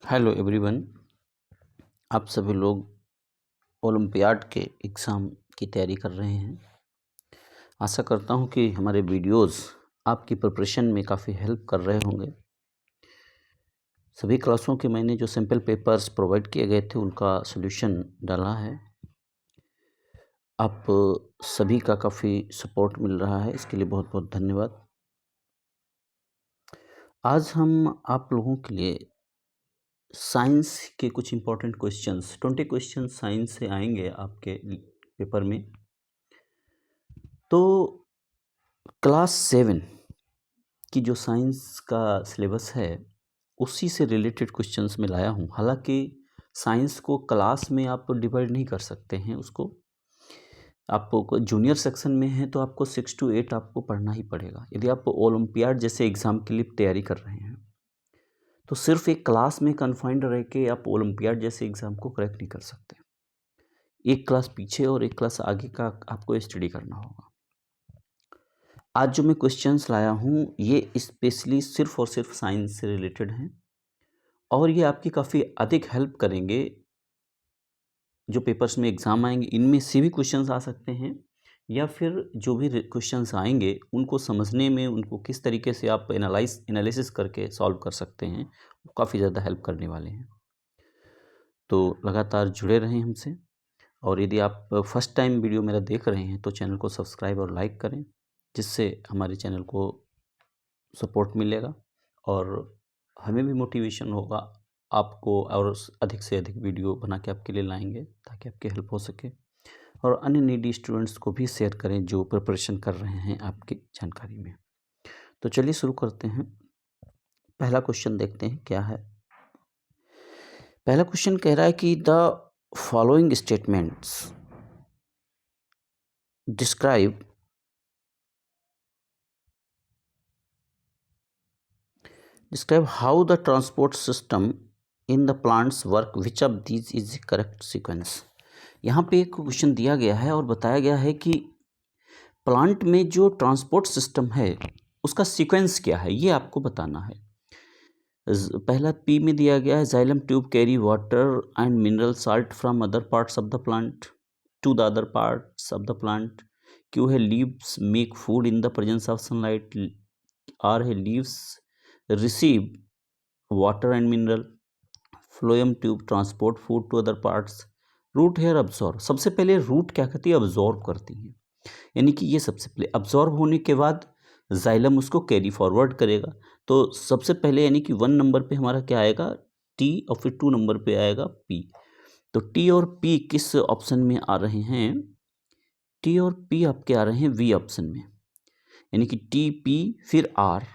Hello everyone. आप सभी लोग ओलंपियाड के एग्ज़ाम की तैयारी कर रहे हैं। आशा करता हूं कि हमारे वीडियोस आपकी प्रिपरेशन में काफ़ी हेल्प कर रहे होंगे। सभी क्लासों के मैंने जो सैम्पल पेपर्स प्रोवाइड किए गए थे उनका सॉल्यूशन डाला है। आप सभी का काफ़ी सपोर्ट मिल रहा है, इसके लिए बहुत बहुत धन्यवाद। आज हम आप लोगों के लिए साइंस के कुछ इम्पोर्टेंट क्वेश्चंस 20 क्वेश्चन साइंस से आएंगे आपके पेपर में। तो क्लास 7 की जो साइंस का सिलेबस है उसी से रिलेटेड क्वेश्चंस मैं लाया हूँ। हालांकि साइंस को क्लास में आप डिवाइड नहीं कर सकते हैं, उसको आपको जूनियर सेक्शन में है तो आपको 6 to 8 आपको पढ़ना ही पड़ेगा। यदि आप ओलंपियाड जैसे एग्ज़ाम के लिए तैयारी कर रहे हैं तो सिर्फ एक क्लास में कन्फाइंड रह के आप ओलंपियाड जैसे एग्ज़ाम को क्रैक नहीं कर सकते। एक क्लास पीछे और एक क्लास आगे का आपको स्टडी करना होगा। आज जो मैं क्वेश्चंस लाया हूँ ये स्पेशली सिर्फ और सिर्फ साइंस से रिलेटेड हैं और ये आपकी काफ़ी अधिक हेल्प करेंगे। जो पेपर्स में एग्ज़ाम आएंगे इनमें से भी क्वेश्चंस आ सकते हैं या फिर जो भी क्वेश्चंस आएंगे उनको समझने में, उनको किस तरीके से आप एनालिसिस करके सॉल्व कर सकते हैं, वो काफ़ी ज़्यादा हेल्प करने वाले हैं। तो लगातार जुड़े रहें हमसे, और यदि आप फर्स्ट टाइम वीडियो मेरा देख रहे हैं तो चैनल को सब्सक्राइब और लाइक करें, जिससे हमारे चैनल को सपोर्ट मिलेगा और हमें भी मोटिवेशन होगा आपको और अधिक से अधिक वीडियो बना के आपके लिए लाएंगे ताकि आपकी हेल्प हो सके। और अन्य नीडी स्टूडेंट्स को भी शेयर करें जो प्रिपरेशन कर रहे हैं आपकी जानकारी में। तो चलिए शुरू करते हैं। पहला क्वेश्चन देखते हैं क्या है। पहला क्वेश्चन कह रहा है कि the following statements describe how the transport system in the plants work, which of these is the correct sequence। यहाँ पे एक क्वेश्चन दिया गया है और बताया गया है कि प्लांट में जो ट्रांसपोर्ट सिस्टम है उसका सीक्वेंस क्या है, ये आपको बताना है। पहला पी में दिया गया है xylem tube carry water and mineral salt from other parts of the plant to the other parts of the plant. Q है leaves make food in the presence of sunlight. R है लीव्स receive water and mineral। phloem tube transport food to other parts। root hair absorb। सबसे पहले root क्या करती है, absorb करती है, यानी कि ये सबसे पहले अब्जॉर्ब होने के बाद जाइलम उसको कैरी फॉरवर्ड करेगा। तो सबसे पहले यानी कि 1 नंबर पे हमारा क्या आएगा, टी, और फिर 2 नंबर पे आएगा पी। तो टी और पी किस ऑप्शन में आ रहे हैं, टी और पी आपके आ रहे हैं वी ऑप्शन में, यानी कि टी पी फिर आर।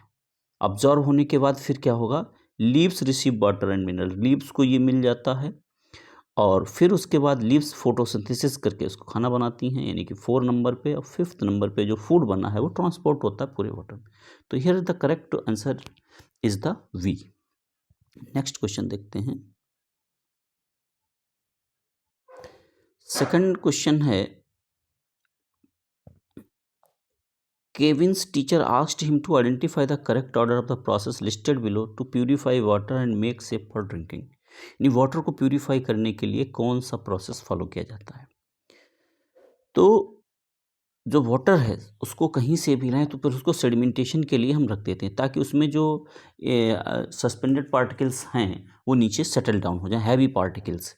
अब्जॉर्व होने के बाद फिर क्या होगा, leaves receive water and mineral, leaves को ये मिल जाता है और फिर उसके बाद लीव्स फोटोसिंथेसिस करके उसको खाना बनाती हैं, यानी कि 4 नंबर पे और 5th नंबर पे जो फूड बना है वो ट्रांसपोर्ट होता है पूरे वाटर में। तो here the correct answer is the V. Next question देखते हैं। सेकंड क्वेश्चन है, Kevin's teacher asked him to identify the correct order of the process listed below to purify water and make safe for drinking। यानी water को purify करने के लिए कौन सा प्रोसेस फॉलो किया जाता है। तो जो वाटर है उसको कहीं से भी लाएं तो फिर उसको सेडिमेंटेशन के लिए हम रख देते हैं ताकि उसमें जो सस्पेंडेड पार्टिकल्स हैं वो नीचे सेटल डाउन हो जाए, हैवी पार्टिकल्स।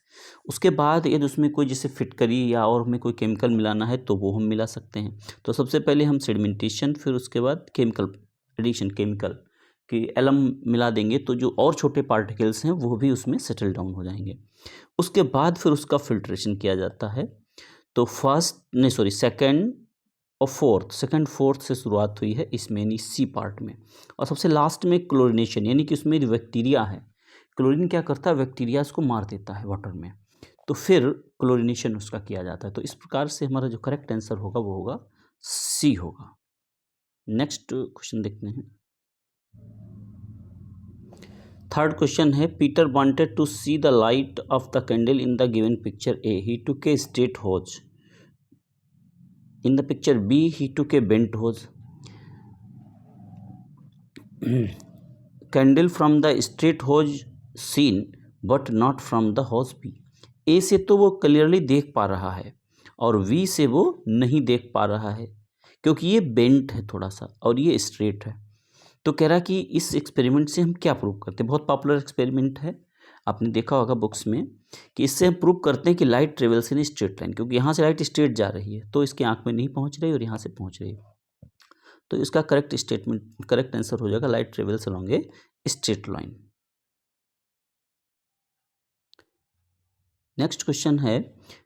उसके बाद यदि उसमें कोई जैसे फिटकरी या और हमें कोई केमिकल मिलाना है तो वो हम मिला सकते हैं। तो सबसे पहले हम सेडिमेंटेशन, फिर उसके बाद केमिकल एडिशन, केमिकल कि एलम मिला देंगे तो जो और छोटे पार्टिकल्स हैं वो भी उसमें सेटल डाउन हो जाएंगे। उसके बाद फिर उसका फिल्ट्रेशन किया जाता है। तो सेकंड और सेकंड फोर्थ से शुरुआत हुई है इसमें, यानी सी पार्ट में। और सबसे लास्ट में क्लोरिनेशन, यानी कि उसमें बैक्टीरिया है, क्लोरीन क्या करता है, बैक्टीरिया उसको मार देता है वाटर में, तो फिर क्लोरिनेशन उसका किया जाता है। तो इस प्रकार से हमारा जो करेक्ट आंसर होगा वो होगा सी होगा। नेक्स्ट क्वेश्चन देखते हैं। थर्ड क्वेश्चन है, Peter wanted to see the light of the candle in the given picture A, he took a straight hose. In the picture B, he took a bent hose। Candle from the straight hose seen but not from the house B. A से तो वो clearly देख पा रहा है और we से वो नहीं देख पा रहा है, क्योंकि ये बेंट है थोड़ा सा और ये स्ट्रेट है। तो कह रहा कि इस एक्सपेरिमेंट से हम क्या प्रूव करते हैं, बहुत पॉपुलर एक्सपेरिमेंट है, आपने देखा होगा बुक्स में, कि इससे हम प्रूव करते हैं कि light travels in straight line, क्योंकि यहाँ से लाइट स्ट्रेट जा रही है तो इसकी आंख में नहीं पहुँच रही और यहाँ से पहुँच रही है। तो इसका करेक्ट आंसर हो जाएगा light travels along a straight line. Next question है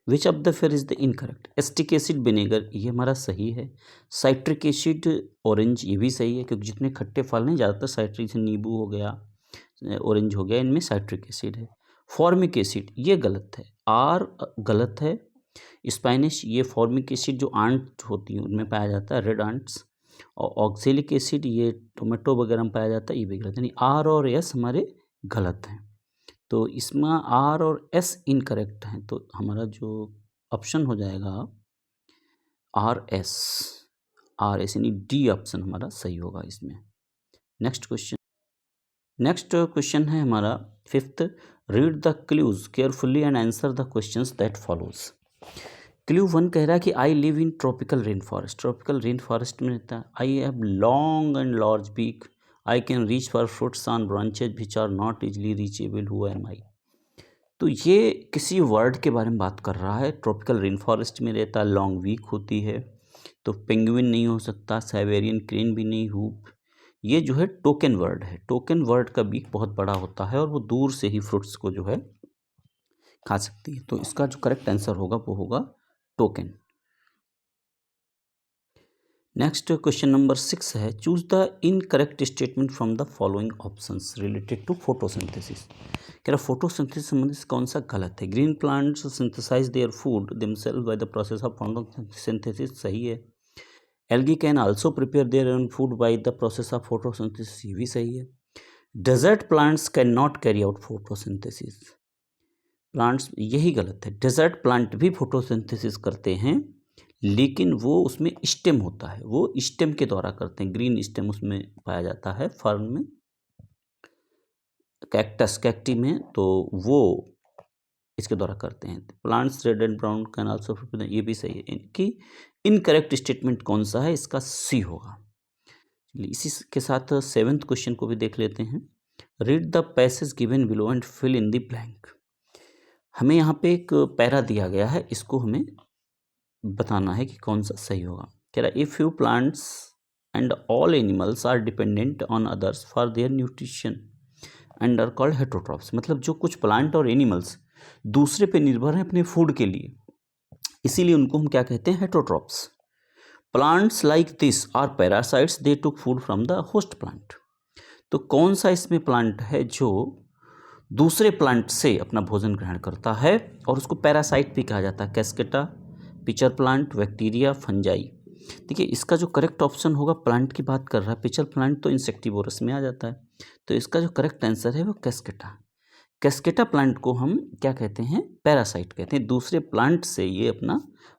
which of the fair is the incorrect. Acetic acid vinegar ये हमारा सही है। साइट्रिक एसिड ऑरेंज ये भी सही है, क्योंकि जितने खट्टे फल हैं ज़्यादातर साइट्रिक, नींबू हो गया, ऑरेंज हो गया, इनमें साइट्रिक एसिड है। फॉर्मिक एसिड ये गलत है, आर गलत है। स्पाइनिश ये फॉर्मिक एसिड जो आंट होती है उनमें पाया जाता है, रेड आंट्स। और ऑक्जेलिक एसिड ये टोमेटो वगैरह में पाया जाता है, ये भी गलत है। यानी आर और एस हमारे गलत हैं। तो इसमें आर और एस इनकरेक्ट हैं, तो हमारा जो ऑप्शन हो जाएगा आर एस, यानी डी ऑप्शन हमारा सही होगा इसमें। नेक्स्ट क्वेश्चन है हमारा fifth, read the clues carefully and answer the questions that follows. Clue 1 कह रहा है कि I live in tropical rain forest. Tropical rain forest में रहता है। I have long and large beak, I can reach for fruits on branches which are not easily reachable, who am I. तो ये किसी वर्ड के बारे में बात कर रहा है। ट्रॉपिकल रेन फॉरेस्ट में रहता है, लॉन्ग वीक होती है, तो पेंगुइन नहीं हो सकता, साइबेरियन क्रेन भी नहीं, हूप। ये जो है टोकन वर्ड है। टोकन वर्ड का बीक बहुत बड़ा होता है और वो दूर से ही फ्रूट्स को जो है खा सकती है। तो इसका जो करेक्ट आंसर होगा वो होगा टोकन। नेक्स्ट क्वेश्चन नंबर 6 है, choose the incorrect statement from the following options related to photosynthesis. कह रहा फोटोसिंथेसिस संबंधित कौन सा गलत है। Green plants synthesize their food themselves by the process of photosynthesis, सही है। Algae can also prepare their own food by the process of photosynthesis, ये भी सही है। Desert plants can not carry out photosynthesis, plants, यही गलत है। Desert plant भी फोटोसिंथेसिस करते हैं, लेकिन वो उसमें स्टेम होता है, वो स्टेम के द्वारा करते हैं, ग्रीन स्टेम उसमें पाया जाता है फर्न में, कैक्टी में, तो वो इसके द्वारा करते हैं। Plants red and brown can also, ये भी सही है। इनकी इनकरेक्ट स्टेटमेंट कौन सा है, इसका सी होगा। इसी के साथ 7th क्वेश्चन को भी देख लेते हैं। Read the passage given below and fill in the blank. हमें यहाँ पे एक पैरा दिया गया है, इसको हमें बताना है कि कौन सा सही होगा। कह रहा है if you plants and all animals are dependent on others for their nutrition and are called heterotrophs. मतलब जो कुछ प्लांट और एनिमल्स दूसरे पे निर्भर हैं अपने फूड के लिए, इसीलिए उनको हम क्या कहते हैं, heterotrophs. Plants like this are parasites, they took food from the host plant. तो कौन सा इसमें प्लांट है जो दूसरे प्लांट से अपना भोजन ग्रहण करता है और उसको पैरासाइट भी कहा जाता है। कैस्केटा, पिचर प्लांट, बैक्टीरिया, फंजाई। देखिए इसका जो करेक्ट ऑप्शन होगा, प्लांट की बात कर रहा है, पिचर प्लांट तो इंसेक्टिवोरस में आ जाता है, तो इसका जो करेक्ट आंसर है वो कैस्केटा। कैस्केटा प्लांट को हम क्या कहते हैं, पैरासाइट कहते हैं। दूसरे प्लांट से ये अपना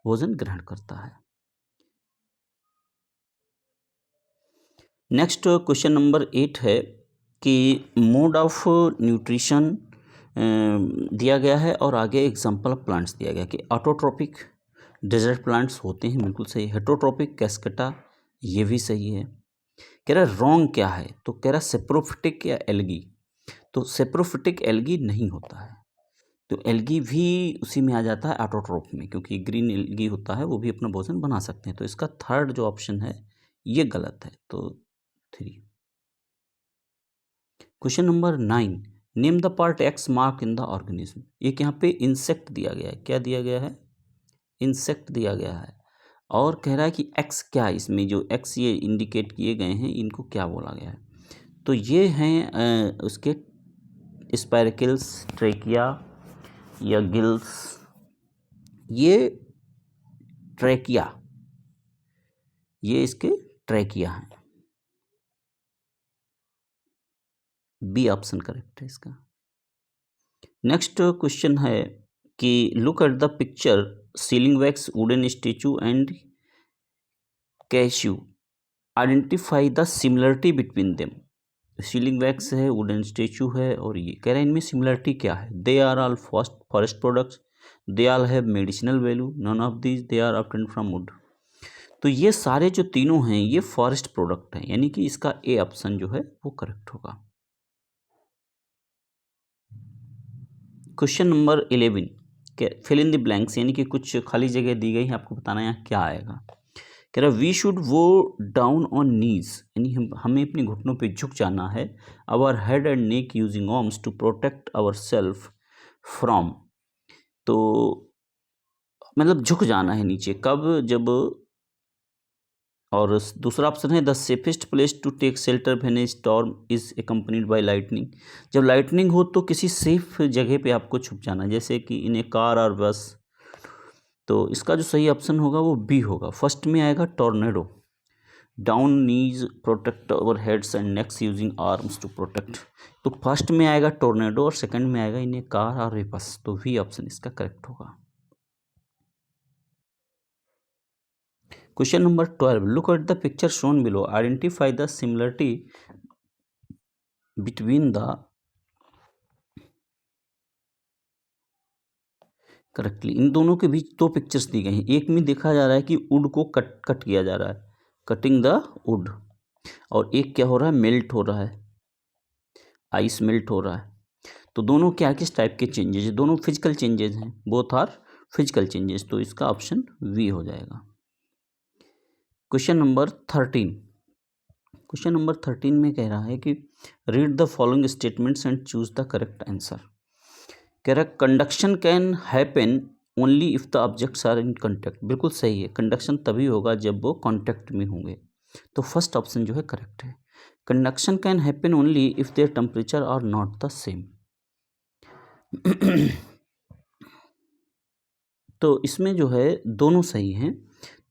भोजन ग्रहण करता है। नेक्स्ट क्वेश्चन नंबर 8 है कि मोड ऑफ न्यूट्रिशन दिया गया है और आगे एग्जांपल ऑफ प्लांट्स दिया गया कि ऑटोट्रोपिक डेजर्ट प्लांट्स होते हैं, बिल्कुल सही। हेटरोट्रोपिक कैस्केटा, ये भी सही है। कह रहा रॉन्ग क्या है, तो कह रहा सेप्रोफिटिक या एल्गी। तो सेप्रोफिटिक एल्गी नहीं होता है, तो एल्गी भी उसी में आ जाता है ऑटोट्रोप में, क्योंकि ग्रीन एल्गी होता है, वो भी अपना भोजन बना सकते हैं। तो इसका थर्ड जो ऑप्शन है ये गलत है, तो 3। Question number 9, name the part x mark in the organism. एक यहाँ पे इंसेक्ट दिया गया है, क्या दिया गया है, इंसेक्ट दिया गया है, और कह रहा है कि एक्स क्या है, इसमें जो एक्स ये इंडिकेट किए गए हैं इनको क्या बोला गया है। तो ये हैं उसके स्पाइरकिल्स, ट्रेकिया या गिल्स। ये ट्रेकिया, ये इसके ट्रेकिया हैं, बी ऑप्शन करेक्ट है इसका। नेक्स्ट क्वेश्चन है कि look at the picture, sealing wax, wooden statue and cashew, identify the similarity between them. Sealing wax है, वुडन स्टेचू है, और ये कह रहे हैं इनमें सिमिलरिटी क्या है। They are all forest products, they all have medicinal value, none of these they are obtained from wood. तो ये सारे जो तीनों हैं ये फॉरेस्ट प्रोडक्ट हैं, यानी कि इसका ए ऑप्शन जो है वो करेक्ट होगा। Question number 11, fill in the blanks, यानी कि कुछ खाली जगह दी गई है, आपको बताना है यहाँ क्या आएगा। कह रहा we should go down on knees, यानी हमें अपने घुटनों पे झुक जाना है। Our head and neck using arms to protect our self from, तो मतलब झुक जाना है नीचे कब, जब, और दूसरा ऑप्शन है the safest place to take shelter when a storm is accompanied by lightning, जब लाइटनिंग हो तो किसी सेफ जगह पे आपको छुप जाना है, जैसे कि इन ए कार और बस। तो इसका जो सही ऑप्शन होगा वो बी होगा। फर्स्ट में आएगा tornado, down knees protect our heads and necks using arms to protect, तो फर्स्ट में आएगा टॉर्नेडो और सेकंड में आएगा इन ए कार और ए बस, तो वी ऑप्शन इसका करेक्ट होगा। Question number 12, look at the picture shown below, identify the similarity between the, correctly in दोनों के बीच दो पिक्चर्स दी गई हैं। एक में देखा जा रहा है कि वुड को कट किया जा रहा है, कटिंग द वुड, और एक क्या हो रहा है, मेल्ट हो रहा है, आइस मेल्ट हो रहा है। तो दोनों क्या किस टाइप के चेंजेस है, दोनों फिजिकल चेंजेस हैं, बोथ आर फिजिकल चेंजेस, तो इसका ऑप्शन वी हो जाएगा। क्वेश्चन नंबर 13, क्वेश्चन नंबर 13 में कह रहा है कि read the following statements and choose the correct answer. कह रहा है conduction can happen only if the objects are in contact, बिल्कुल सही है, कंडक्शन तभी होगा जब वो कॉन्टैक्ट में होंगे, तो फर्स्ट ऑप्शन जो है करेक्ट है। Conduction can happen only if their temperature are not the same, तो इसमें जो है दोनों सही हैं,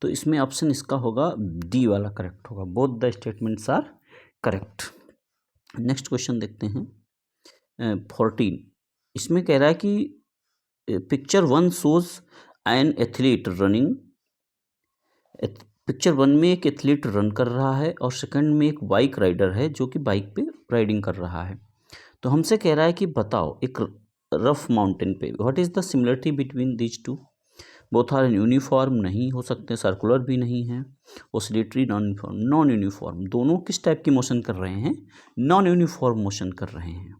तो इसमें ऑप्शन इसका होगा डी वाला करेक्ट होगा, both the statements are correct. Next question देखते हैं 14, इसमें कह रहा है कि picture 1 shows an athlete running, picture 1 में एक एथलीट रन कर रहा है और सेकंड में एक बाइक राइडर है जो कि बाइक पे राइडिंग कर रहा है। तो हमसे कह रहा है कि बताओ एक रफ माउंटेन पे what is the similarity between these two, both are uniform नहीं हो सकते, सर्कुलर भी नहीं है, ओसिलेटरी नॉन यूनिफॉर्म, दोनों किस टाइप की मोशन कर रहे हैं, नॉन यूनिफॉर्म मोशन कर रहे हैं।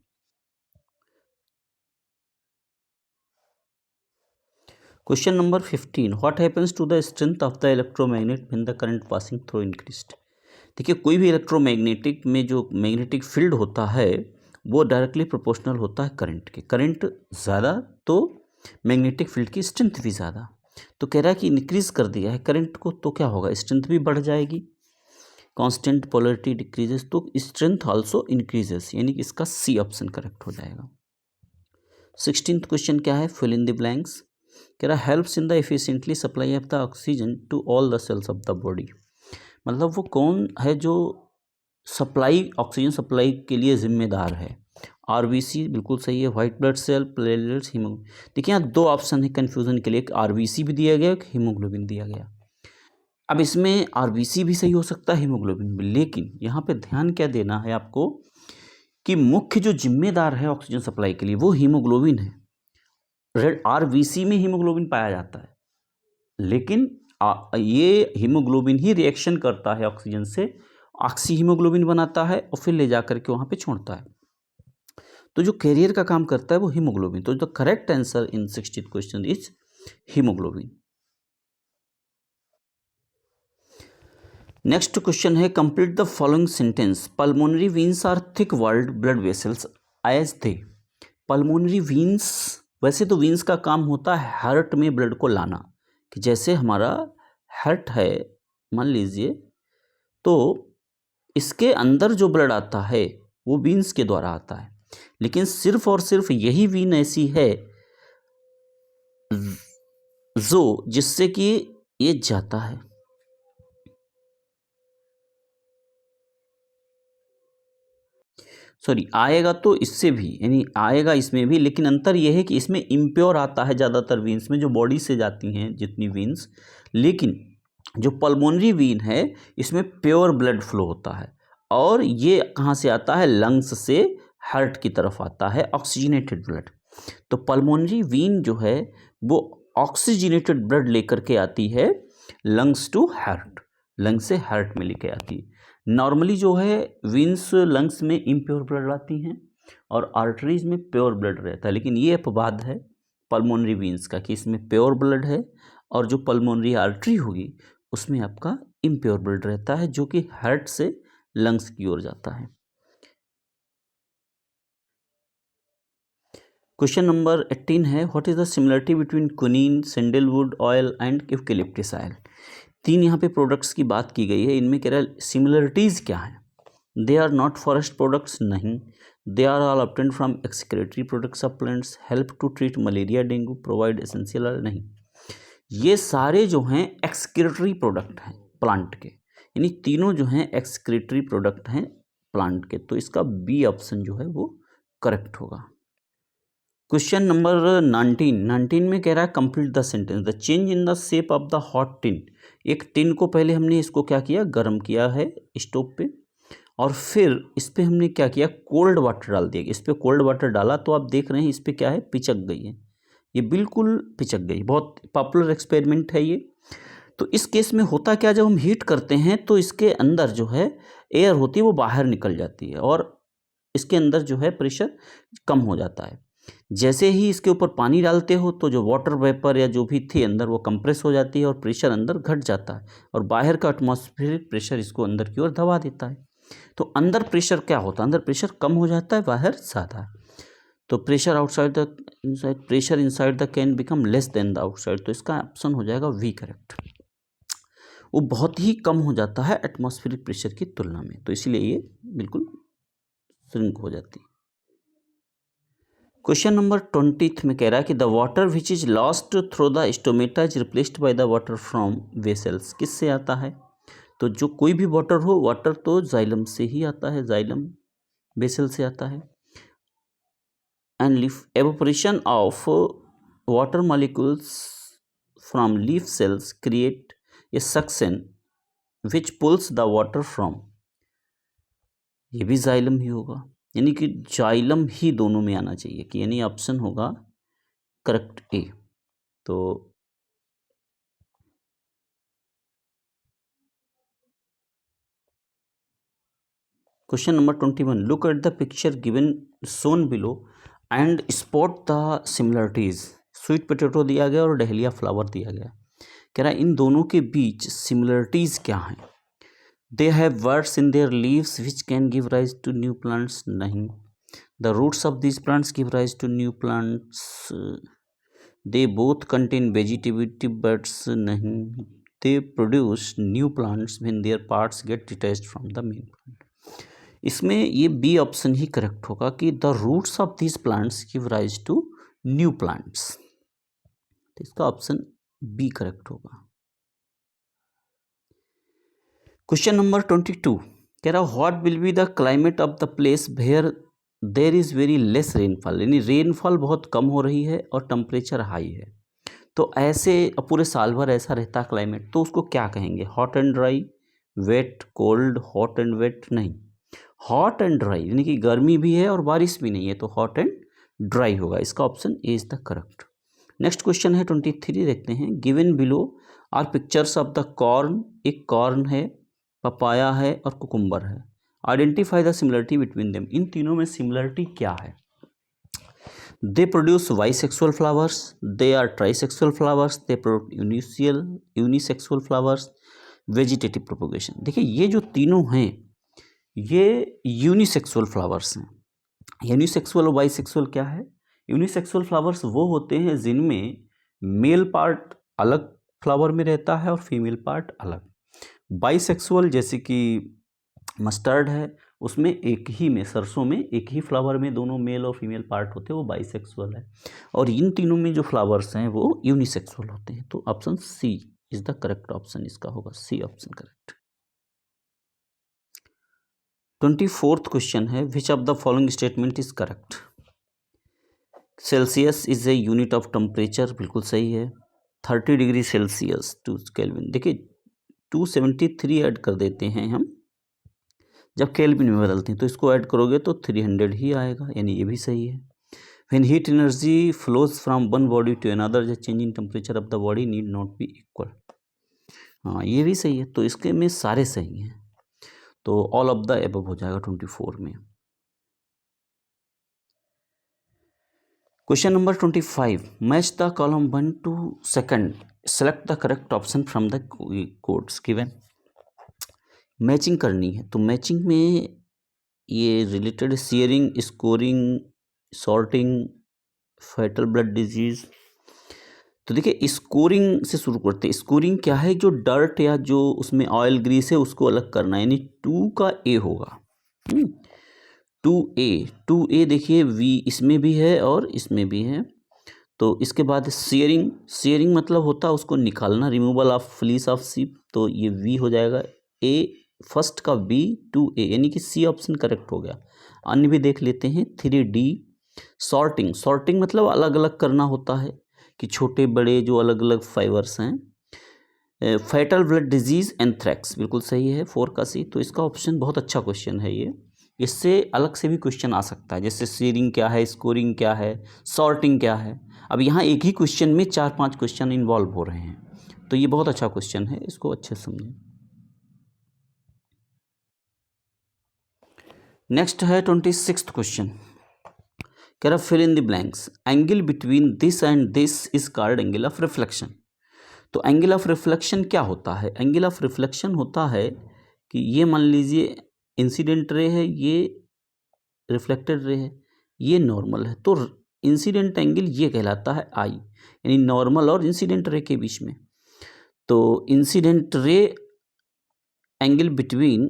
Question number 15, what happens to the strength of the electromagnet when the current passing through increased. देखिए कोई भी इलेक्ट्रोमैग्नेटिक में जो मैग्नेटिक फील्ड होता है वो डायरेक्टली प्रोपोर्शनल होता है करंट के, करंट ज़्यादा तो मैग्नेटिक फील्ड की स्ट्रेंथ भी ज़्यादा। तो कह रहा है कि इंक्रीज़ कर दिया है करंट को तो क्या होगा, स्ट्रेंथ भी बढ़ जाएगी, कांस्टेंट पोलरिटी डिक्रीजेस तो स्ट्रेंथ आल्सो इंक्रीजेस, यानी कि इसका सी ऑप्शन करेक्ट हो जाएगा। 16th क्वेश्चन क्या है, फिल इन द ब्लैंक्स। कह रहा helps in the efficiently supply of the oxygen to all the cells of the body, मतलब वो कौन है जो सप्लाई ऑक्सीजन सप्लाई के लिए जिम्मेदार है। आरबीसी बिल्कुल सही है, white blood cell, platelets, haemoglobin. देखिए यहाँ दो ऑप्शन है कन्फ्यूजन के लिए, एक आरबीसी भी दिया गया, एक हीमोग्लोबिन दिया गया। अब इसमें आरबीसी भी सही हो सकता है, हीमोग्लोबिन भी, लेकिन यहाँ पे ध्यान क्या देना है आपको कि मुख्य जो जिम्मेदार है ऑक्सीजन सप्लाई के लिए वो हीमोग्लोबिन है। रेड आरबीसी में हीमोग्लोबिन पाया जाता है, लेकिन ये हीमोग्लोबिन ही रिएक्शन करता है ऑक्सीजन से, ऑक्सी हीमोग्लोबिन बनाता है और फिर ले जा करके वहाँ पे छोड़ता है, तो जो कैरियर का काम करता है वो हीमोग्लोबिन। तो the correct answer in 60th question is haemoglobin. Next question है complete the following sentence, pulmonary veins are thick walled blood vessels as they. Pulmonary veins, वैसे तो वीन्स का काम होता है हार्ट में ब्लड को लाना, कि जैसे हमारा हार्ट है मान लीजिए, तो इसके अंदर जो ब्लड आता है वो वीन्स के द्वारा आता है, लेकिन सिर्फ और सिर्फ यही वीन ऐसी है जो जिससे कि ये जाता है, सॉरी आएगा तो इससे भी, यानी आएगा इसमें भी, लेकिन अंतर यह है कि इसमें इम्प्योर आता है ज़्यादातर वीन्स में जो बॉडी से जाती हैं जितनी वीन्स, लेकिन जो पल्मोनरी वीन है इसमें प्योर ब्लड फ्लो होता है। और ये कहाँ से आता है, लंग्स से हार्ट की तरफ आता है ऑक्सीजनेटेड ब्लड। तो पल्मोनरी वीन जो है वो ऑक्सीजनेटेड ब्लड लेकर के आती है लंग्स टू हार्ट, लंग्स से हार्ट में लेके आती है। नॉर्मली जो है वीन्स लंग्स में इम्प्योर ब्लड आती हैं और आर्टरीज में प्योर ब्लड रहता है, लेकिन ये अपवाद है पल्मोनरी वीन्स का कि इसमें प्योर ब्लड है और जो पल्मोनरी आर्टरी होगी उसमें आपका इम्प्योर ब्लड रहता है जो कि हार्ट से लंग्स की ओर जाता है। क्वेश्चन नंबर 18 है, what is the similarity between quinine, sandalwood oil and eucalyptus oil. 3 यहाँ पे प्रोडक्ट्स की बात की गई है, इनमें कह रहा है सिमिलरिटीज क्या है। They are not forest products, नहीं। They are all obtained from excretory products of plants, help to treat malaria, dengue, provide essential oil, नहीं। ये सारे जो हैं एक्सक्रीटरी प्रोडक्ट हैं प्लांट के, यानी तीनों जो हैं एक्सक्रीटरी प्रोडक्ट हैं प्लांट के, तो इसका बी ऑप्शन जो है वो करेक्ट होगा। क्वेश्चन नंबर 19 में कह रहा है complete the sentence, the change in the shape of the hot tin. एक टिन को पहले हमने इसको क्या किया, गर्म किया है स्टोव पे, और फिर इस पर हमने क्या किया, कोल्ड वाटर डाल दिया। इस पर कोल्ड वाटर डाला तो आप देख रहे हैं इस पर क्या है, पिचक गई है, ये बिल्कुल पिचक गई। बहुत पॉपुलर एक्सपेरिमेंट है ये। तो इस केस में होता क्या, जब हम हीट करते हैं तो इसके अंदर जो है एयर होती है वो बाहर निकल जाती है और इसके अंदर जो है प्रेशर कम हो जाता है। जैसे ही इसके ऊपर पानी डालते हो तो जो वाटर वेपर या जो भी थी अंदर वो कंप्रेस हो जाती है और प्रेशर अंदर घट जाता है और बाहर का एटमॉस्फेरिक प्रेशर इसको अंदर की ओर दबा देता है। तो अंदर प्रेशर क्या होता है, अंदर प्रेशर कम हो जाता है, बाहर ज़्यादा। तो pressure outside the inside, pressure inside the can become less than the outside, तो इसका ऑप्शन हो जाएगा वी करेक्ट। वो बहुत ही कम हो जाता है एटमॉस्फेरिक प्रेशर की तुलना में, तो इसीलिए ये बिल्कुल श्रिंक हो जाती है। क्वेश्चन नंबर 20 में कह रहा है कि the water which is lost through the stomata is replaced by the water from vessels, किससे आता है। तो जो कोई भी वाटर हो, वाटर तो जाइलम से ही आता है, जाइलम वेसल से आता है। And evaporation of water molecules from leaf cells create a suction which pulls the water from, ये भी जाइलम ही होगा, यानी कि जाइलम ही दोनों में आना चाहिए कि यानी ऑप्शन होगा करेक्ट ए। तो question number 21, look at the picture given Son below and spot the similarities. Sweet potato दिया गया और डहलिया फ्लावर दिया गया। कह रहा है इन दोनों के बीच सिमिलरिटीज क्या हैं। They have words in their leaves which can give rise to new plants, नहीं। The roots of this plants give rise to new plants. They both contain vegetative buds, नहीं। They produce new plants when their parts get detached from the main plant. इसमें ये B option ही correct होगा कि the roots of this plants give rise to new plants, तो इसका option B correct होगा। Question number 22 कह रहा what will be the climate of the place where there is very less rainfall, यानी rainfall बहुत कम हो रही है और टेम्परेचर हाई है। तो ऐसे पूरे साल भर ऐसा रहता क्लाइमेट, तो उसको क्या कहेंगे, hot and dry, wet, cold, hot and wet, नहीं। हॉट एंड ड्राई, यानी कि गर्मी भी है और बारिश भी नहीं है, तो हॉट एंड ड्राई होगा। इसका option A is the correct. Next question है 23, देखते हैं। Given below are pictures of the corn, एक कॉर्न है, पपाया है और कुकुम्बर है। Identify the similarity between them, इन तीनों में सिमिलरिटी क्या है। They produce bisexual flowers, they are trisexual flowers, they produce unisexual flowers, vegetative propagation. देखिए ये जो तीनों हैं ये यूनिसेक्सुअल फ्लावर्स हैं। यूनिसेक्सुअल और बाइसेक्सुअल क्या है, यूनिसेक्सुअल फ्लावर्स वो होते हैं जिनमें मेल पार्ट अलग फ्लावर में रहता है और फीमेल पार्ट अलग। बाइसेक्सुअल जैसे कि मस्टर्ड है, उसमें एक ही में, सरसों में एक ही फ्लावर में दोनों मेल और फीमेल पार्ट होते हैं, वो बाइसेक्सुअल है। और इन तीनों में जो फ्लावर्स हैं वो यूनिसेक्सुअल होते हैं, तो option C is the correct option, इसका होगा C option correct. 24th question है, which of the following statement is correct. Celsius is a unit of temperature, बिल्कुल सही है। 30 डिग्री सेल्सियस टू केल्विन, देखिए 273 ऐड कर देते हैं हम, जब केल्विन में बदलते हैं तो इसको ऐड करोगे तो 300 ही आएगा, यानी ये भी सही है। When heat energy flows from one body to another the change in temperature of the body need not be equal. हाँ, ये भी सही है। तो इसके में सारे सही हैं, तो ऑल ऑफ द एबव हो जाएगा 24 में। Question number 25, match the column 1 to 2, select the correct option from the codes given. Matching करनी है, तो मैचिंग में ये related shearing, scoring, sorting, fatal blood disease. तो देखिए स्कोरिंग से शुरू करते हैं। स्कोरिंग क्या है, जो डर्ट या जो उसमें ऑयल ग्रीस है उसको अलग करना है, यानी 2 का ए होगा। 2A देखिए वी इसमें भी है और इसमें भी है। तो इसके बाद शेयरिंग मतलब होता है उसको निकालना, removal of fleece of sheep, तो ये वी हो जाएगा। ए फर्स्ट का बी 2A, यानी कि सी ऑप्शन करेक्ट हो गया। अन्य भी देख लेते हैं। 3D सॉर्टिंग मतलब अलग अलग करना होता है कि छोटे बड़े जो अलग अलग फाइबर्स हैं। फैटल ब्लड डिजीज एंथ्रैक्स बिल्कुल सही है, 4 का सी। तो इसका ऑप्शन बहुत अच्छा क्वेश्चन है ये। इससे अलग से भी क्वेश्चन आ सकता है, जैसे शेयरिंग क्या है, स्कोरिंग क्या है, सॉर्टिंग क्या है। अब यहाँ एक ही क्वेश्चन में 4-5 क्वेश्चन इन्वॉल्व हो रहे हैं, तो ये बहुत अच्छा क्वेश्चन है, इसको अच्छे से समझें। नेक्स्ट है 26th क्वेश्चन, कह रहा fill in the blanks. Angle between this and this is called angle of reflection. तो एंगल ऑफ रिफ्लेक्शन क्या होता है? एंगल ऑफ रिफ्लेक्शन होता है कि ये मान लीजिए इंसिडेंट रे है, ये रिफ्लेक्टेड रे है, ये नॉर्मल है, तो इंसिडेंट एंगल ये कहलाता है आई, यानी नॉर्मल और इंसिडेंट रे के बीच में। तो incident ray angle between,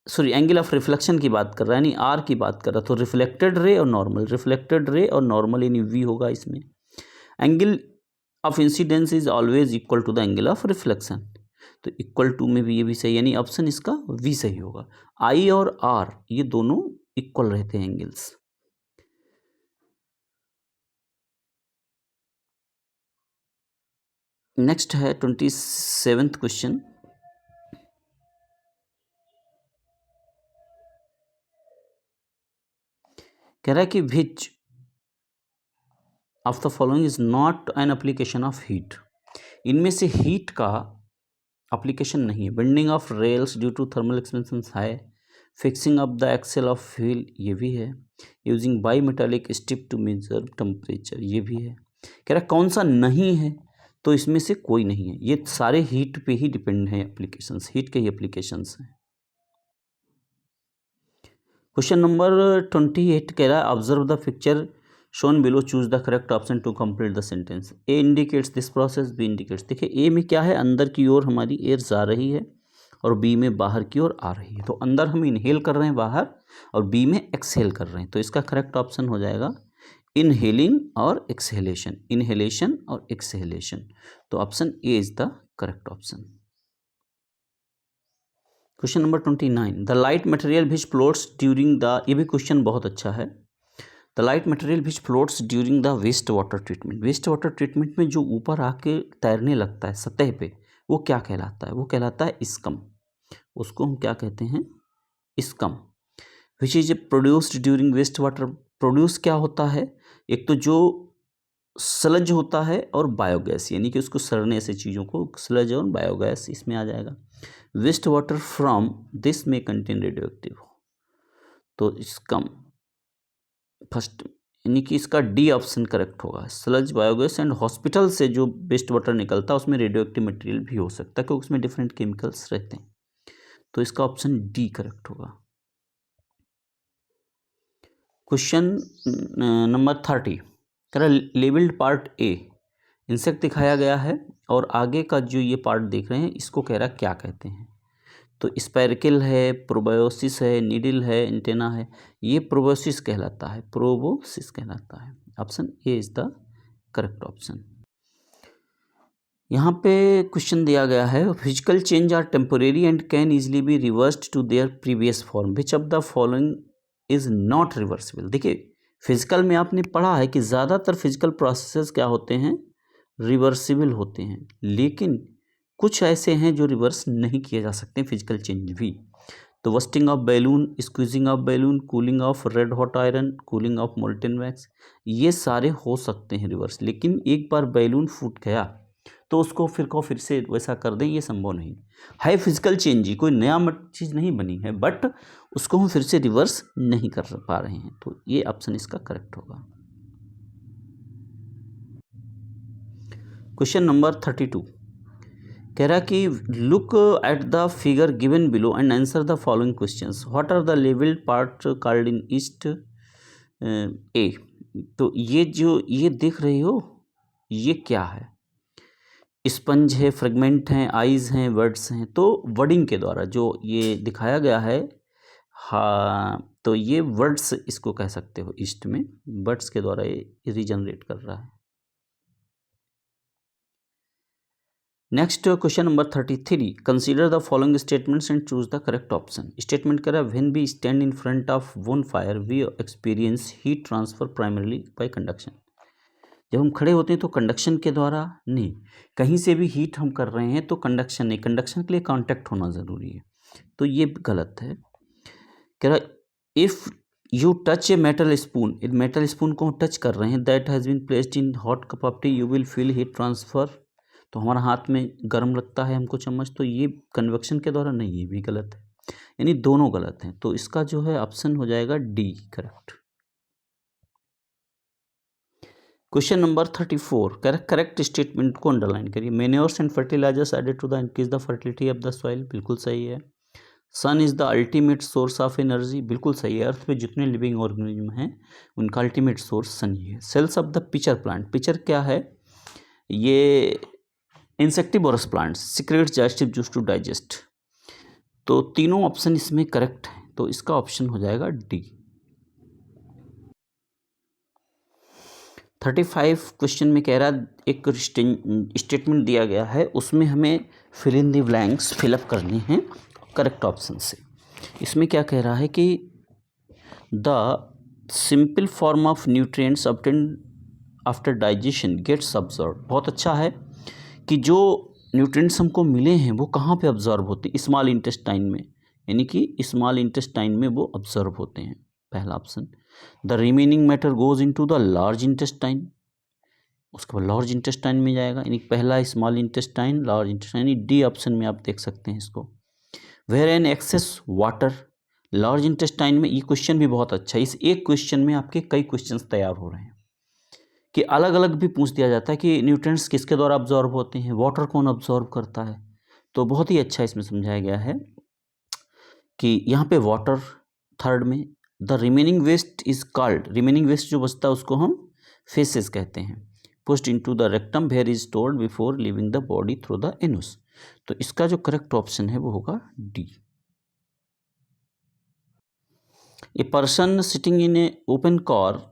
sorry angle of reflection की बात कर रहा है, यानी आर की बात कर रहा, तो रिफ्लेक्टेड रे और नॉर्मल यानी वी होगा इसमें। Angle of incidence is always equal to the angle of reflection, तो इक्वल टू में भी ये भी सही, यानी ऑप्शन इसका वी सही होगा। आई और आर ये दोनों इक्वल रहते हैं एंगल्स। नेक्स्ट है 27th क्वेश्चन, कह रहा है कि which of the following is not an application of heat. इनमें से हीट का एप्लीकेशन नहीं है। Bending of rails due to thermal expansion है, fixing of the axle of wheel ये भी है, using by metallic strip to measure temperature ये भी है। कह रहा कौन सा नहीं है, तो इसमें से कोई नहीं है। ये सारे हीट पे ही डिपेंड है, एप्लीकेशंस हीट के ही एप्लीकेशंस हैं। क्वेश्चन नंबर 28 कह रहा है observe the picture shown below, choose the correct option to complete the sentence. A indicates this process, B indicates. देखिए ए में क्या है, अंदर की ओर हमारी एयर जा रही है और बी में बाहर की ओर आ रही है। तो अंदर हम इनहेल कर रहे हैं बाहर, और बी में एक्सहेल कर रहे हैं। तो इसका करेक्ट ऑप्शन हो जाएगा इनहेलिंग और एक्सहेलेशन, इनहेलेशन और एक्सहेलेशन। तो option A is the correct option. Question number 29, the light material which floats during the, ये भी क्वेश्चन बहुत अच्छा है। The light material which floats during the waste water treatment. Waste water treatment में जो ऊपर आके तैरने लगता है सतह पे, वो क्या कहलाता है? वो कहलाता है स्कम। उसको हम क्या कहते हैं? Scum. Which is produced during waste water. Produce क्या होता है? एक तो जो स्लज होता है और बायोगैस, यानी कि उसको सड़ने से चीज़ों को, स्लज और बायोगैस इसमें आ जाएगा। वेस्ट वाटर फ्रॉम दिस में कंटेन रेडियो एक्टिव, तो स्कम फर्स्ट, यानी कि इसका डी ऑप्शन करेक्ट होगा। स्लज, बायोगैस एंड हॉस्पिटल से जो वेस्ट वाटर निकलता है उसमें रेडियो एक्टिव मटेरियल भी हो सकता है, क्योंकि उसमें डिफरेंट केमिकल्स रहते हैं। तो इसका ऑप्शन डी करेक्ट होगा। क्वेश्चन नंबर 30, कह रहा लेबल्ड पार्ट ए इंसेक्ट दिखाया गया है, और आगे का जो ये पार्ट देख रहे हैं इसको कह रहा क्या कहते हैं? तो स्पाइरकिल है, प्रोबायोसिस है, नीडल है, एंटेना है। ये प्रोबायोसिस कहलाता है, प्रोबोसिस कहलाता है। Option A is the correct option. यहाँ पे क्वेश्चन दिया गया है physical change are temporary and can easily be reversed to their previous form, which of the following is not reversible. देखिए फिजिकल में आपने पढ़ा है कि ज़्यादातर फिजिकल प्रोसेसेस क्या होते हैं? रिवर्सिबल होते हैं, लेकिन कुछ ऐसे हैं जो रिवर्स नहीं किए जा सकते फिजिकल चेंज भी। तो bursting of balloon, squeezing of balloon, cooling of red hot iron, cooling of molten wax, ये सारे हो सकते हैं रिवर्स। लेकिन एक बार बैलून फूट गया तो उसको फिर से वैसा कर दें, ये संभव नहीं है। फिजिकल चेंज ही, कोई नया चीज़ नहीं बनी है, बट उसको हम फिर से रिवर्स नहीं कर पा रहे हैं। तो ये ऑप्शन इसका करेक्ट होगा। क्वेश्चन नंबर 32 कह रहा कि look at the figure given below and answer the following questions. What are the labelled part called in east A. तो ये देख रही हो, ये क्या है? स्पंज है, फ्रेगमेंट हैं, आइज हैं, वर्ड्स हैं। तो वर्डिंग के द्वारा जो ये दिखाया गया है, हाँ, तो ये वर्ड्स इसको कह सकते हो। ईस्ट में वर्ड्स के द्वारा ये रीजनरेट कर रहा है। Next question number 33 consider the following statements and choose the correct option. Statement कह रहा है when we stand in front of one fire we experience heat transfer primarily by conduction. जब हम खड़े होते हैं तो कंडक्शन के द्वारा नहीं, कहीं से भी हीट हम कर रहे हैं तो कंडक्शन नहीं, कंडक्शन के लिए कांटेक्ट होना ज़रूरी है। तो ये गलत है। कह रहा if you touch a metal spoon को टच कर रहे हैं that has been placed in hot cup of tea you will feel heat transfer. तो हमारा हाथ में गर्म लगता है हमको चम्मच, तो ये कन्वेक्शन के द्वारा नहीं, ये भी गलत है। यानी दोनों गलत हैं। तो इसका जो है ऑप्शन हो जाएगा D correct. Question number 34 correct statement को अंडरलाइन करिए। Manures and fertilizers added to the increase the fertility of the soil, बिल्कुल सही है। Sun is the ultimate source of energy, बिल्कुल सही है। अर्थ पे जितने लिविंग ऑर्गेनिज्म हैं उनका अल्टीमेट सोर्स सन ही है। Cells of the pitcher plant, pitcher क्या है? ये insectivorous plants, secretes digestive juice to digest. तो तीनों ऑप्शन इसमें करेक्ट है, तो इसका ऑप्शन हो जाएगा डी। 35 क्वेश्चन में कह रहा एक स्टेटमेंट दिया गया है, उसमें हमें fill in the blanks fill up करने हैं करेक्ट ऑप्शन से। इसमें क्या कह रहा है कि the simple form of nutrients obtained after digestion gets absorb. बहुत अच्छा है कि जो न्यूट्रिएंट्स हमको मिले हैं वो कहाँ पे अब्जॉर्ब होते हैं? स्मॉल इंटेस्टाइन में, यानी कि स्मॉल इंटेस्टाइन में वो अब्जॉर्ब होते हैं, पहला option. The remaining matter goes into the large intestine, उसके बाद लार्ज इंटेस्टाइन में जाएगा, यानी पहला स्मॉल इंटेस्टाइन, लार्ज इंटेस्टाइन, यानी डी ऑप्शन में आप देख सकते हैं इसको। Where an excess water, large intestine में। ये क्वेश्चन भी बहुत अच्छा है, इस एक क्वेश्चन में आपके कई क्वेश्चन तैयार हो रहे हैं कि अलग अलग भी पूछ दिया जाता है कि न्यूट्रिएंट्स किसके द्वारा अब्जॉर्ब होते हैं, वाटर कौन अब्जॉर्ब करता है। तो बहुत ही अच्छा इसमें समझाया गया है कि यहाँ पे वाटर थर्ड में। The remaining waste is called, remaining waste जो बचता है उसको हम फेसेस कहते हैं। Pushed into the rectum where is stored before leaving the body through the anus. तो इसका जो करेक्ट ऑप्शन है वो होगा D. A person sitting in a open car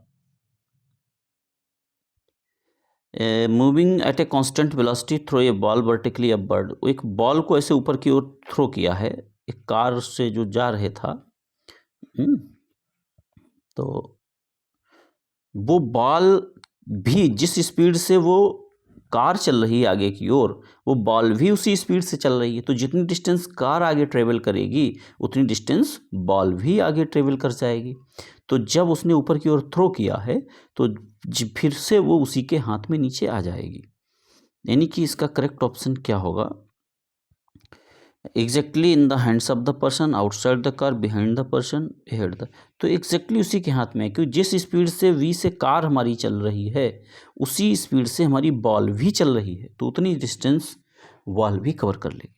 moving at a constant velocity throw a ball vertically upward. एक ball को ऐसे ऊपर की ओर थ्रो किया है एक कार से जो जा रहे था। तो वो बॉल भी जिस स्पीड से वो कार चल रही है आगे की ओर, वो बॉल भी उसी स्पीड से चल रही है। तो जितनी डिस्टेंस कार आगे ट्रेवल करेगी उतनी डिस्टेंस बॉल भी आगे ट्रेवल कर जाएगी। तो जब उसने ऊपर की ओर थ्रो किया है तो फिर से वो उसी के हाथ में नीचे आ जाएगी। यानी कि इसका करेक्ट ऑप्शन क्या होगा? Exactly in the hands of the person, outside the car, behind the person, head the. तो एग्जैक्टली उसी के हाथ में है, क्योंकि जिस स्पीड से वी से कार हमारी चल रही है उसी स्पीड से हमारी बॉल भी चल रही है, तो उतनी डिस्टेंस बॉल भी कवर कर लेगी।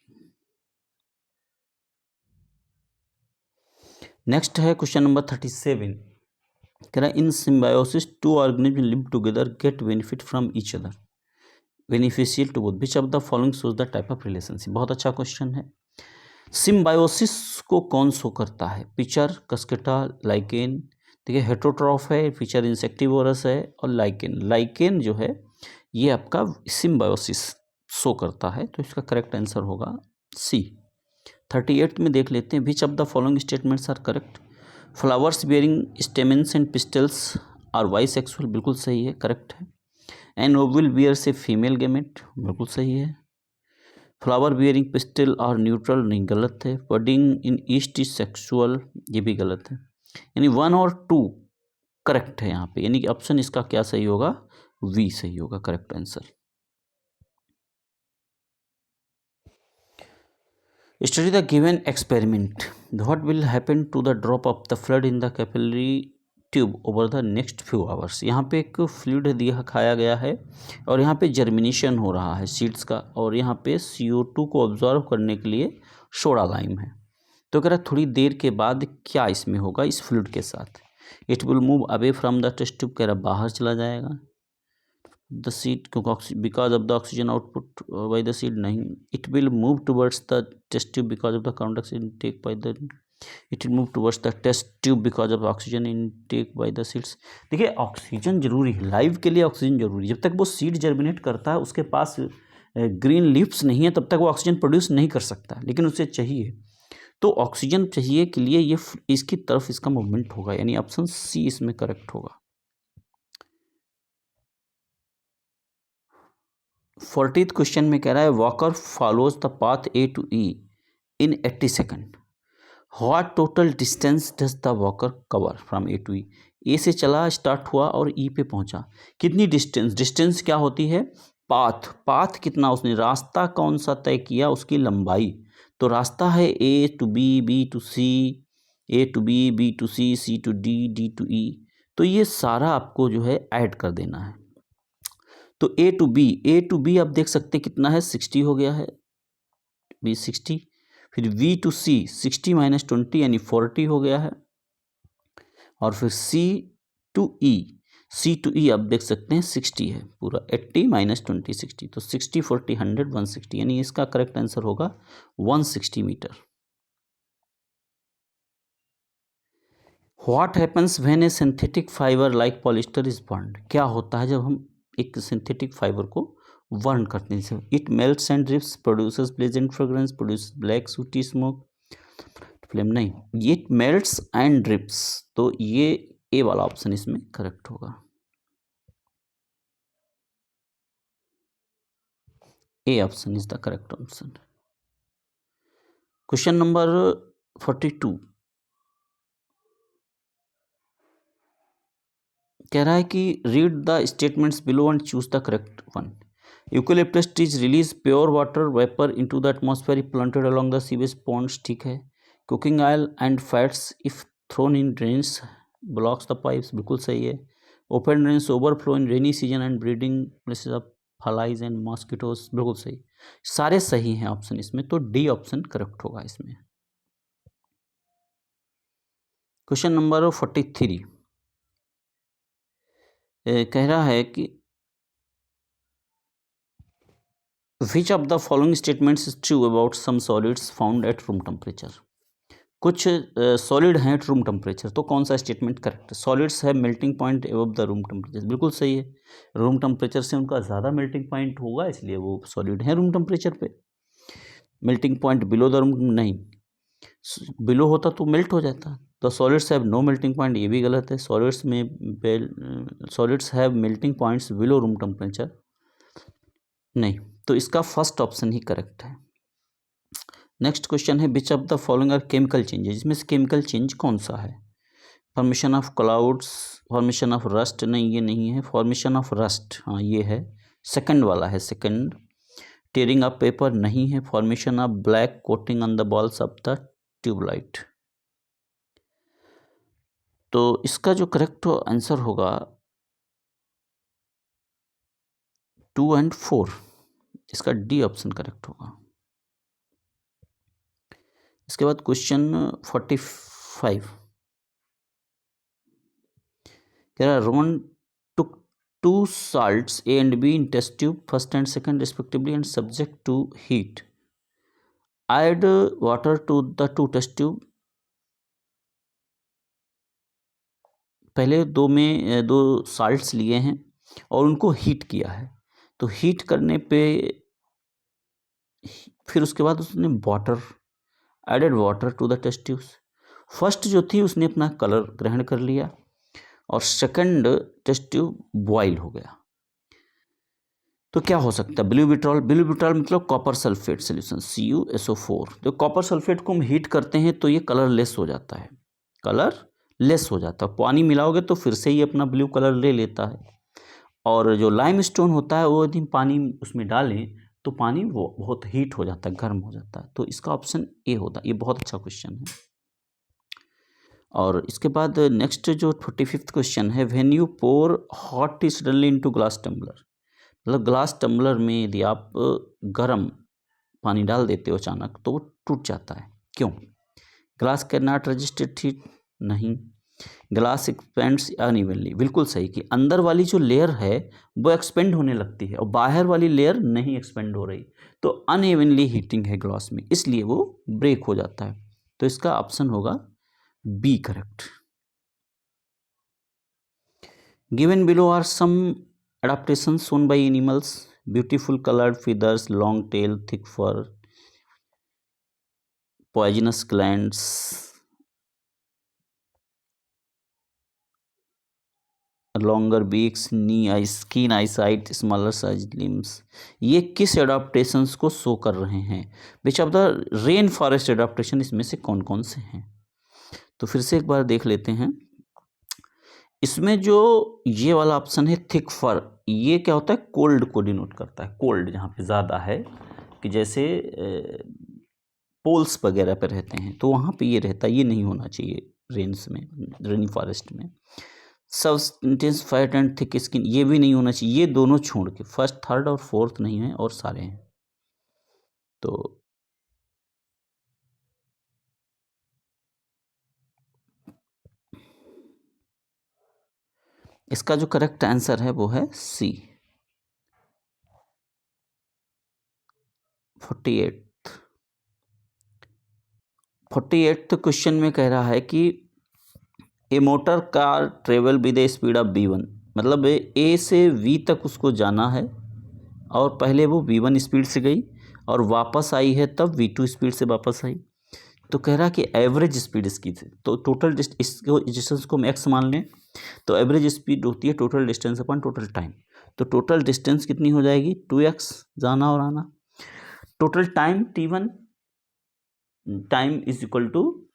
नेक्स्ट है क्वेश्चन नंबर 37 कह रहा है in symbiosis two organism live together get benefit from each other, beneficial to both, which of the following shows the type of relationship. बहुत अच्छा क्वेश्चन है। सिम्बायोसिस को कौन शो करता है? Pitcher, cuscuta, lichen. देखिए हेटरोट्रॉफ है, पिचर इंसेक्टिवोरस है, और लाइकेन जो है ये आपका सिम्बायोसिस शो करता है। तो इसका करेक्ट आंसर होगा सी। 38 में देख लेते हैं which of the following statements are correct. Flowers bearing stamens and pistils are bisexual, बिल्कुल सही है, करेक्ट है। An ovule bears a female gamete, बिल्कुल सही है। फ्लावर बियरिंग पिस्टिल और न्यूट्रल नहीं, गलत है। Budding in yeast is sexual, ये भी गलत है। यानी 1 और 2 करेक्ट है यहाँ पे, यानी कि ऑप्शन इसका क्या सही होगा, वी सही होगा correct answer. Study the given experiment. What will happen to the drop of the fluid in the capillary tube over the next few hours? यहाँ पे एक फ्लूइड दिया खाया गया है और यहाँ पे जर्मिनेशन हो रहा है सीड्स का, और यहाँ पे CO2 को ऑब्जर्व करने के लिए सोडा लाइम है। तो कह रहा थोड़ी देर के बाद क्या इसमें होगा इस फ्लूइड के साथ। It will move away from the test tube, कह रहा बाहर चला जाएगा। The seed because of the oxygen output by the seed, नहीं। It will move towards the test tube because of the carbon dioxide intake by the, it will move towards the test tube because of oxygen intake by the seeds. देखिए oxygen जरूरी है, live के लिए oxygen जरूरी है। जब तक वो सीड जर्मिनेट करता है उसके पास ग्रीन लीव्स नहीं है तब तक वो ऑक्सीजन प्रोड्यूस नहीं कर सकता, लेकिन उसे चाहिए। तो ऑक्सीजन चाहिए के लिए ये इसकी तरफ इसका मूवमेंट होगा, यानी ऑप्शन सी इसमें करेक्ट होगा। 40th क्वेश्चन में कह रहा है walker follows the path A to E in 80 second. What total distance does the walker cover from A to E. A से चला, स्टार्ट हुआ और ई पे पहुंचा, कितनी डिस्टेंस, डिस्टेंस क्या होती है, पाथ, पाथ कितना उसने, रास्ता कौन सा तय किया, उसकी लंबाई। तो रास्ता है A to B, B to C, A to B, B to C, C to D, D to E. तो ये सारा आपको जो है ऐड कर देना है। तो A to B, A to B आप देख सकते हैं कितना है, 60 हो गया है, बी 60। फिर वी टू सी 60 माइनस 20 यानी 40 हो गया है। और फिर सी टू ई, सी टू ई आप देख सकते हैं 60 है पूरा, 80 माइनस 20 60, तो 60 40 100 160, यानी इसका करेक्ट आंसर होगा 160 metre. What happens when a synthetic fibre like polyester is burned. क्या होता है जब हम एक सिंथेटिक फाइबर को बर्न करते हैं। It melts and drips, produces pleasant fragrance, produces black sooty smoke, flame, नहीं, इट मेल्ट्स एंड ड्रिप्स, तो ये ए वाला ऑप्शन इसमें करेक्ट होगा। A option is the correct option. Question number 42 कह रहा है कि read the statements below and choose the correct one. Eucalyptus trees release pure water vapour into the atmosphere if planted along the sewage ponds, ठीक है। Cooking oil and fats if thrown in drains blocks the pipes, बिल्कुल सही है। Open drains overflow in rainy season and breeding places of flies and mosquitoes, बिल्कुल सही। सारे सही हैं ऑप्शन इसमें, तो डी ऑप्शन करेक्ट होगा इसमें। क्वेश्चन नंबर 43 कह रहा है कि which of the following statements is true about some solids found at room temperature. कुछ सॉलिड हैं एट रूम टेम्परेचर, तो कौन सा स्टेटमेंट करेक्ट है। सॉलिड्स है melting point above the room temperature, बिल्कुल सही है। रूम टेम्परेचर से उनका ज़्यादा मेल्टिंग पॉइंट होगा, इसलिए वो सॉलिड है रूम टेम्परेचर पे। Melting point below the room, नहीं, बिलो होता तो मेल्ट हो जाता। तो solids have no melting point, ये भी गलत है। Solids have melting points below room temperature, नहीं, तो इसका फर्स्ट ऑप्शन ही करेक्ट है। नेक्स्ट क्वेश्चन है which of the following are chemical changes. इसमें से केमिकल चेंज कौन सा है। Formation of clouds, formation of rust, नहीं ये नहीं है। फॉर्मेशन ऑफ रस्ट, हाँ ये है, सेकंड वाला है, सेकंड। टेयरिंग ऑफ पेपर, नहीं है। Formation of black coating on the bulbs of the tubelight. तो इसका जो करेक्ट आंसर होगा 2 और 4, इसका डी ऑप्शन करेक्ट होगा। इसके बाद क्वेश्चन 45 कह रहा है Roman took 2 salts A and B in test tube first and second respectively and subject to heat. Add water to the 2 test tube. पहले दो साल्ट्स लिए हैं और उनको हीट किया है, तो हीट करने पे फिर उसके बाद उसने water added water to the test tubes. First जो थी उसने अपना कलर ग्रहण कर लिया और सेकंड टेस्ट ट्यूब बॉयल हो गया। तो क्या हो सकता है? ब्लू विट्रॉल, ब्लू विट्रॉल मतलब कॉपर सल्फेट सोल्यूशन CuSO4। तो कॉपर सल्फेट को हम हीट करते हैं तो ये कलरलेस हो जाता है, कलरलेस हो जाता है। पानी मिलाओगे तो फिर से ही अपना ब्लू कलर ले लेता है। और जो लाइमस्टोन होता है वो यदि पानी उसमें डालें तो पानी वो बहुत हीट हो जाता है, गर्म हो जाता है। तो इसका ऑप्शन ए होता है। ये बहुत अच्छा क्वेश्चन है। और इसके बाद नेक्स्ट जो 45th क्वेश्चन है, when you pour hot tea suddenly into glass tumbler, मतलब ग्लास टम्बलर में यदि आप गर्म पानी डाल देते हो अचानक तो वो टूट जाता है, क्यों? Glass can not resist heat, नहीं। ग्लास एक्सपेंड्स अनइवनली, बिल्कुल सही, कि अंदर वाली जो लेयर है वो एक्सपेंड होने लगती है और बाहर वाली लेयर नहीं एक्सपेंड हो रही, तो अनइवनली हीटिंग है ग्लास में, इसलिए वो ब्रेक हो जाता है। तो इसका ऑप्शन होगा B correct. Given below are some adaptations shown by animals: beautiful colored feathers, long tail, thick fur, poisonous glands, longer beaks, knee eyes, keen eyesight, smaller sized limbs। ये किस एडाप्टेशंस को show कर रहे हैं? Which of the rain forest adaptation, इसमें से कौन कौन से हैं? तो फिर से एक बार देख लेते हैं। इसमें जो ये वाला ऑप्शन है थिक फर, ये क्या होता है? कोल्ड को डिनोट करता है। कोल्ड जहाँ पे ज़्यादा है, कि जैसे पोल्स वगैरह पे रहते हैं तो वहाँ पे ये रहता है, ये नहीं होना चाहिए रेन्स में, रेनी फॉरेस्ट में। Substance fat and thick skin, ये भी नहीं होना चाहिए। ये दोनों छोड़ के फर्स्ट, थर्ड और फोर्थ नहीं है और सारे हैं। तो इसका जो करेक्ट आंसर है वो है सी, 48th क्वेश्चन में कह रहा है कि a motor car travel with a speed of V1, मतलब ए से वी तक उसको जाना है और पहले वो V1 स्पीड से गई और वापस आई है तब V2 स्पीड से वापस आई। तो कह रहा कि एवरेज स्पीड इसकी थी, तो टोटल इसको डिस्टेंस को हम एक्स मान लें, तो एवरेज स्पीड होती है total distance upon total time. तो टोटल डिस्टेंस कितनी हो जाएगी? 2x जाना और आना। Total time T1 time is equal to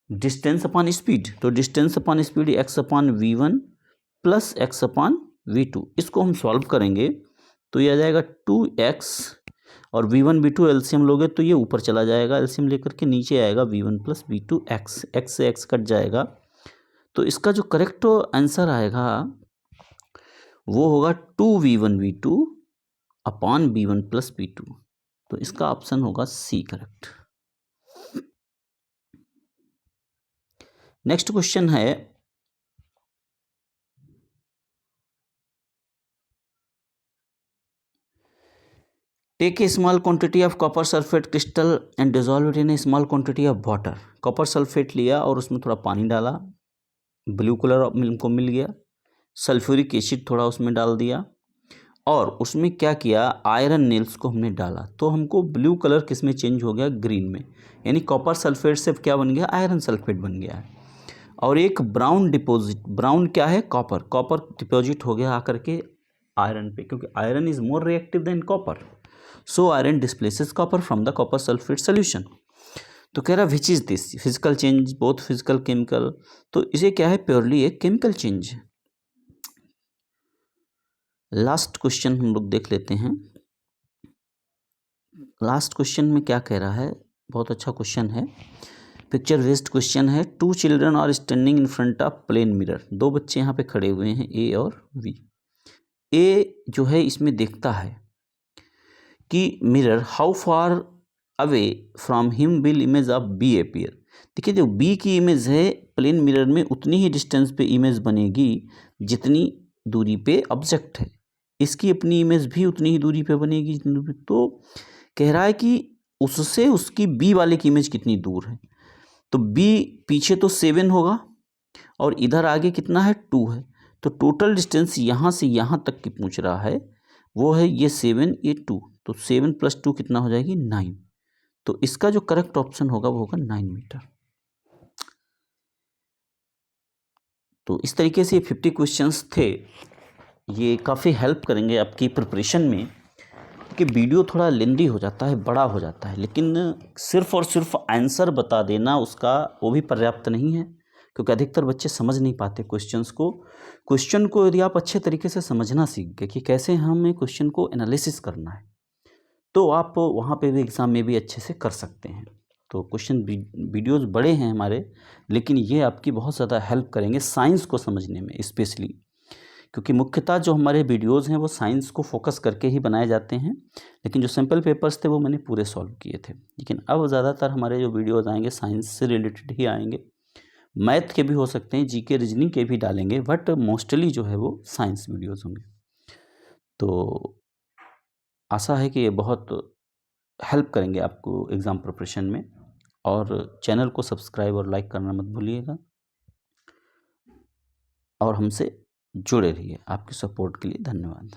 distance upon speed, तो distance upon speed x upon V1 plus x upon V2। इसको हम सॉल्व करेंगे तो ये आ जाएगा 2x और V1 V2 एलसीएम लोगे तो ये ऊपर चला जाएगा, एलसीएम लेकर के नीचे आएगा V1 प्लस V2 x से x कट जाएगा। तो इसका जो करेक्ट आंसर आएगा वो होगा 2V1 V2 upon V1 plus V2। तो इसका ऑप्शन होगा सी करेक्ट। नेक्स्ट क्वेश्चन है, take a small quantity of copper sulphate crystal and dissolve it in a small quantity of water. Copper sulphate लिया और उसमें थोड़ा पानी डाला, ब्लू कलर को मिल गया, सल्फ्यूरिक एसिड थोड़ा उसमें डाल दिया और उसमें क्या किया? आयरन नेल्स को हमने डाला, तो हमको ब्लू कलर किस में चेंज हो गया? ग्रीन में। यानी कॉपर सल्फेट से क्या बन गया? आयरन सल्फेट बन गया है। और एक ब्राउन डिपॉजिट, ब्राउन क्या है? कॉपर, कॉपर डिपॉजिट हो गया आकर के आयरन पे, क्योंकि iron is more reactive than copper, so iron displaces copper from the copper sulphate solution. तो कह रहा which is this physical change, both physical chemical, तो इसे क्या है? प्योरली एक केमिकल चेंज है। लास्ट क्वेश्चन हम लोग देख लेते हैं। लास्ट क्वेश्चन में क्या कह रहा है? बहुत अच्छा क्वेश्चन है, पिक्चर बेस्ड क्वेश्चन है। 2 children are standing in front of plane mirror, 2 बच्चे यहाँ पे खड़े हुए हैं, ए और वी। ए जो है इसमें देखता है कि mirror how far away from him will image of B appear. देखिए जो बी की इमेज है प्लेन मिरर में उतनी ही डिस्टेंस पे इमेज बनेगी जितनी दूरी पे ऑब्जेक्ट है, इसकी अपनी इमेज भी उतनी ही दूरी पे बनेगी जितनी दूरी पे। तो कह रहा है कि उससे उसकी बी वाले की इमेज कितनी दूर है। तो बी पीछे तो 7 होगा और इधर आगे कितना है? 2 है। तो टोटल डिस्टेंस यहाँ से यहाँ तक की पूछ रहा है, वो है ये 7 ये 2, तो 7 + 2 कितना हो जाएगी? 9। तो इसका जो करेक्ट ऑप्शन होगा वो होगा 9 मीटर। तो इस तरीके से 50 क्वेश्चंस थे ये काफ़ी हेल्प करेंगे आपकी प्रिपरेशन में, कि वीडियो थोड़ा लेंदी हो जाता है, बड़ा हो जाता है, लेकिन सिर्फ़ और सिर्फ़ आंसर बता देना उसका वो भी पर्याप्त नहीं है, क्योंकि अधिकतर बच्चे समझ नहीं पाते क्वेश्चंस को। क्वेश्चन को यदि आप अच्छे तरीके से समझना सीख गए कि कैसे हमें क्वेश्चन को एनालिसिस करना है, तो आप वहाँ पे भी एग्ज़ाम में भी अच्छे से कर सकते हैं। तो क्वेश्चन वीडियोज़ बड़े हैं हमारे, लेकिन ये आपकी बहुत ज़्यादा हेल्प करेंगे साइंस को समझने में स्पेशली, क्योंकि मुख्यतः जो हमारे वीडियोज़ हैं वो साइंस को फ़ोकस करके ही बनाए जाते हैं, लेकिन जो सिंपल पेपर्स थे वो मैंने पूरे सॉल्व किए थे। लेकिन अब ज़्यादातर हमारे जो वीडियोज़ आएँगे साइंस से रिलेटेड ही आएँगे, मैथ के भी हो सकते हैं, जीके रीजनिंग के भी डालेंगे, बट मोस्टली जो है वो साइंस वीडियोज़ होंगे। तो आशा है कि ये बहुत हेल्प करेंगे आपको एग्ज़ाम प्रिपरेशन में, और चैनल को सब्सक्राइब और लाइक करना मत भूलिएगा, और हमसे जुड़े रहिए। आपके सपोर्ट के लिए धन्यवाद।